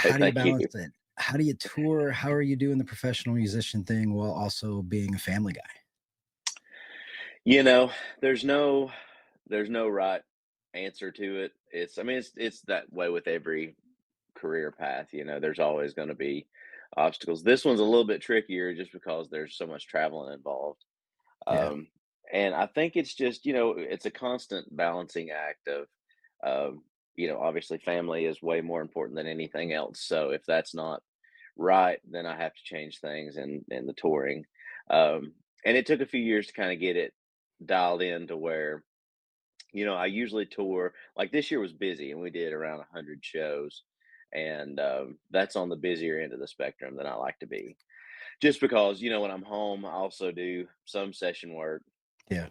Hey, how do you thank you. balance it? How do you tour? How are you doing the professional musician thing while also being a family guy? You know, there's no there's no right answer to it. I mean, it's that way with every career path, there's always gonna be obstacles. This one's a little bit trickier just because there's so much traveling involved. Yeah. Um, and I think it's just, it's a constant balancing act of, obviously family is way more important than anything else. So if that's not right, then I have to change things in the touring. And it took a few years to kind of get it dialed in to where, I usually tour like this year was busy and we did around 100 shows. And that's on the busier end of the spectrum than I like to be. Just because, when I'm home, I also do some session work Yeah.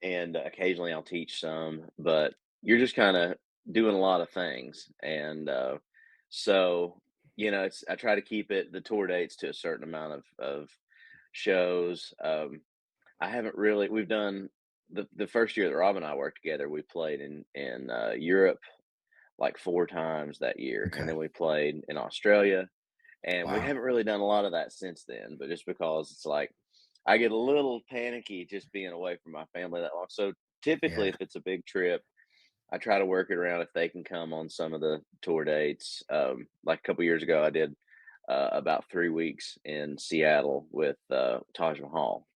and occasionally I'll teach some, but you're just kind of doing a lot of things. And so, I try to keep the tour dates to a certain amount of shows. I haven't really, we've done the first year that Rob and I worked together, we played in Europe like 4 times that year. And Okay. then we played in Australia and we Wow. haven't really done a lot of that since then, but just because it's like I get a little panicky just being away from my family that long. So typically, Yeah. if it's a big trip, I try to work it around if they can come on some of the tour dates. Like a couple years ago, I did about 3 weeks in Seattle with Taj Mahal,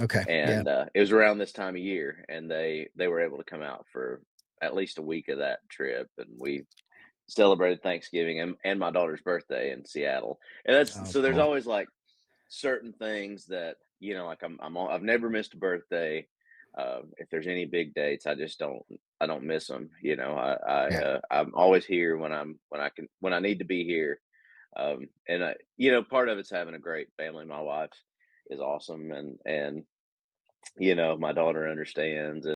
Okay. Yeah. and it was around this time of year, and they were able to come out for at least a week of that trip, and we celebrated Thanksgiving and my daughter's birthday in Seattle. And that's Oh, so there's cool. always like certain things that, like I've never missed a birthday. If there's any big dates, I don't miss them. Yeah. I'm always here when I need to be here. And part of it's having a great family. My wife is awesome, and my daughter understands.